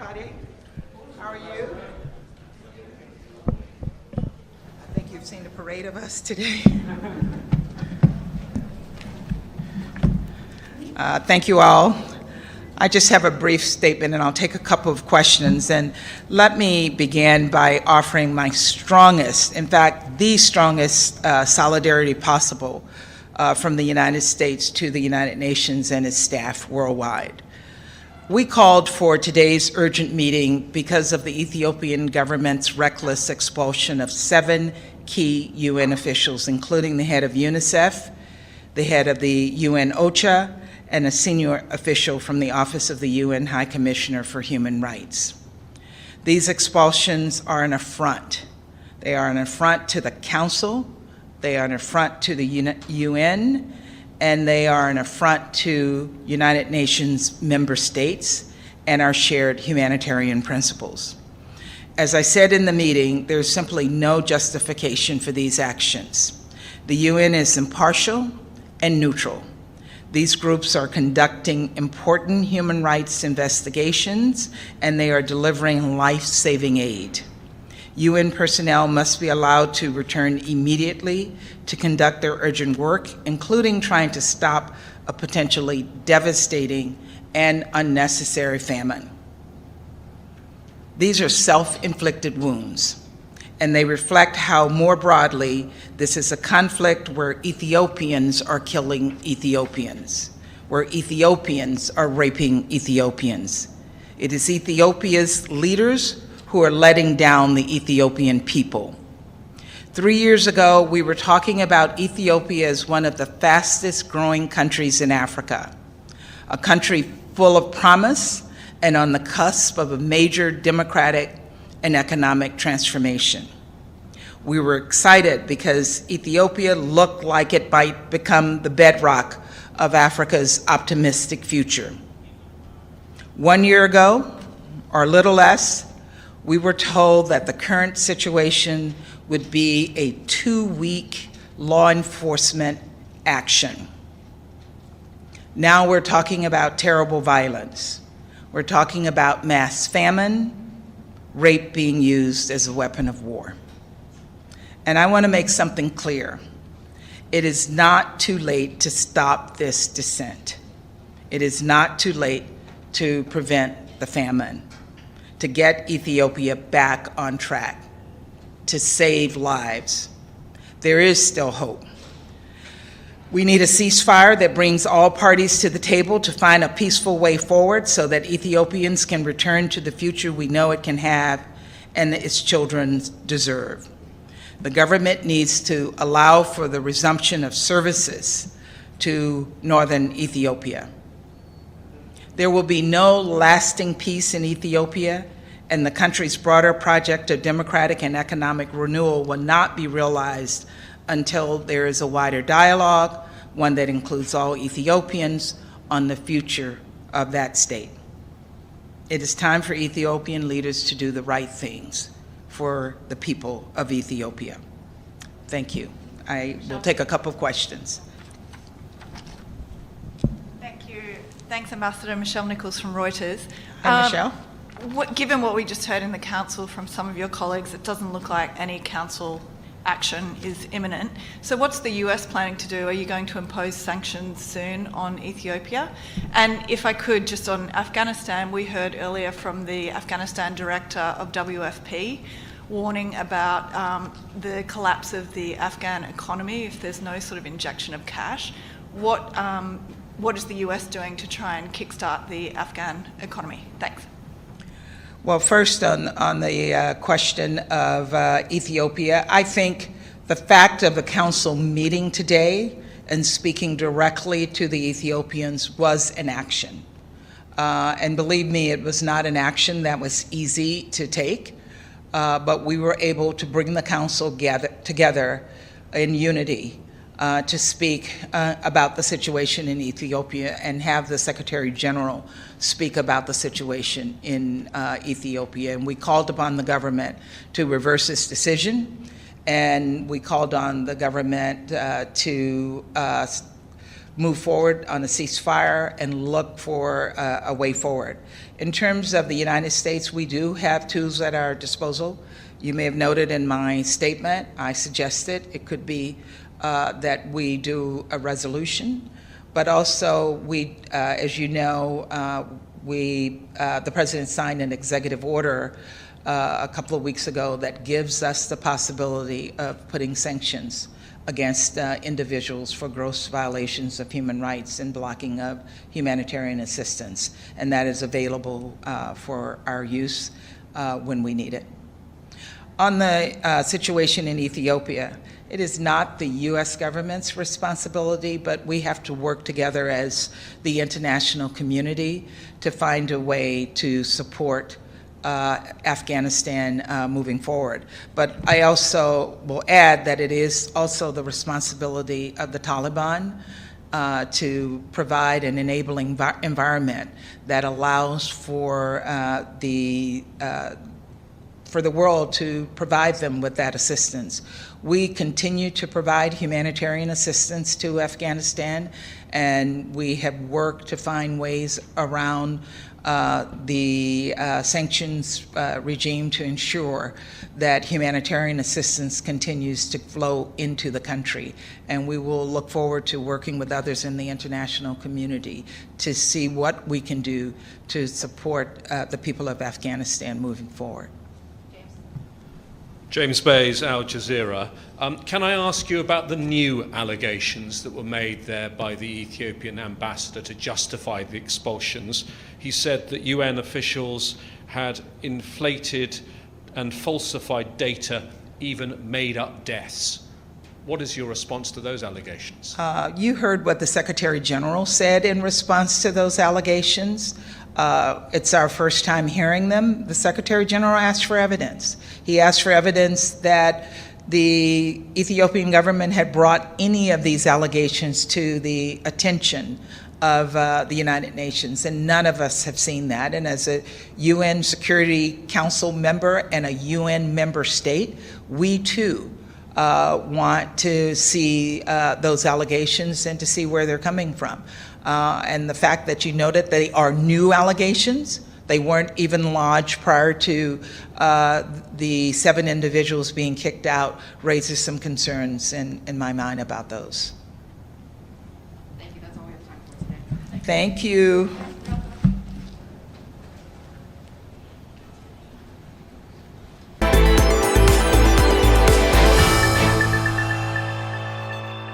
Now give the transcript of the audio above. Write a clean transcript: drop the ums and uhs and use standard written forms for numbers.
everybody. How are you? I think you've seen a parade of us today. Thank you all. I just have a brief statement and I'll take a couple of questions. And let me begin by offering my strongest, in fact, the strongest solidarity possible from the United States to the United Nations and its staff worldwide. We called for today's urgent meeting because of the Ethiopian government's reckless expulsion of 7 key UN officials, including the head of UNICEF, the head of the UN OCHA, and a senior official from the Office of the UN High Commissioner for Human Rights. These expulsions are an affront. They are an affront to the Council, they are an affront to the UN, and they are an affront to United Nations member states and our shared humanitarian principles. As I said in the meeting, there's simply no justification for these actions. The UN is impartial and neutral. These groups are conducting important human rights investigations, and they are delivering life-saving aid. UN personnel must be allowed to return immediately to conduct their urgent work, including trying to stop a potentially devastating and unnecessary famine. These are self-inflicted wounds, and they reflect how more broadly this is a conflict where Ethiopians are killing Ethiopians, where Ethiopians are raping Ethiopians. It is Ethiopia's leaders who are letting down the Ethiopian people. 3 years ago, we were talking about Ethiopia as one of the fastest growing countries in Africa, a country full of promise and on the cusp of a major democratic and economic transformation. We were excited because Ethiopia looked like it might become the bedrock of Africa's optimistic future. 1 year ago, or a little less, we were told that the current situation would be a 2-week law enforcement action. Now we're talking about terrible violence. We're talking about mass famine, rape being used as a weapon of war. And I want to make something clear. It is not too late to stop this descent. It is not too late to prevent the famine, to get Ethiopia back on track, to save lives. There is still hope. We need a ceasefire that brings all parties to the table to find a peaceful way forward so that Ethiopians can return to the future we know it can have and that its children deserve. The government needs to allow for the resumption of services to northern Ethiopia. There will be no lasting peace in Ethiopia, and the country's broader project of democratic and economic renewal will not be realized until there is a wider dialogue, one that includes all Ethiopians, on the future of that state. It is time for Ethiopian leaders to do the right things for the people of Ethiopia. Thank you. I will take a couple of questions. Thank you. Thanks, Ambassador. Michelle Nichols from Reuters. Hi, Michelle. Given what we just heard in the Council from some of your colleagues, it doesn't look like any Council action is imminent. So what's the US planning to do? Are you going to impose sanctions soon on Ethiopia? And if I could, just on Afghanistan, we heard earlier from the Afghanistan director of WFP warning about the collapse of the Afghan economy if there's no sort of injection of cash. What is the US doing to try and kickstart the Afghan economy? Thanks. Well, first on the question of Ethiopia, I think the fact of the Council meeting today and speaking directly to the Ethiopians was an action. And believe me, it was not an action that was easy to take, but we were able to bring the Council together in unity to speak about the situation in Ethiopia and have the Secretary General speak about the situation in Ethiopia. And we called upon the government to reverse this decision, and we called on the government to move forward on a ceasefire and look for a way forward. In terms of the United States, we do have tools at our disposal. You may have noted in my statement, I suggested it could be that we do a resolution, but also we, as you know, the President signed an executive order a couple of weeks ago that gives us the possibility of putting sanctions against individuals for gross violations of human rights and blocking of humanitarian assistance, and that is available for our use when we need it. On the situation in Ethiopia, it is not the U.S. government's responsibility, but we have to work together as the international community to find a way to support Afghanistan moving forward. But I also will add that it is also the responsibility of the Taliban to provide an enabling environment that allows for the world to provide them with that assistance. We continue to provide humanitarian assistance to Afghanistan, and we have worked to find ways around the sanctions regime to ensure that humanitarian assistance continues to flow into the country. And we will look forward to working with others in the international community to see what we can do to support the people of Afghanistan moving forward. James Bays, Al Jazeera. Can I ask you about the new allegations that were made there by the Ethiopian ambassador to justify the expulsions? He said that UN officials had inflated and falsified data, even made up deaths. What is your response to those allegations? You heard what the Secretary General said in response to those allegations. It's our first time hearing them. The Secretary General asked for evidence. He asked for evidence that the Ethiopian government had brought any of these allegations to the attention of the United Nations, and none of us have seen that. And as a UN Security Council member and a UN member state, we too want to see those allegations and to see where they're coming from. And the fact that you noted they are new allegations, they weren't even lodged prior to the 7 individuals being kicked out, raises some concerns in my mind about those. Thank you. That's all we have time for today. Thank you.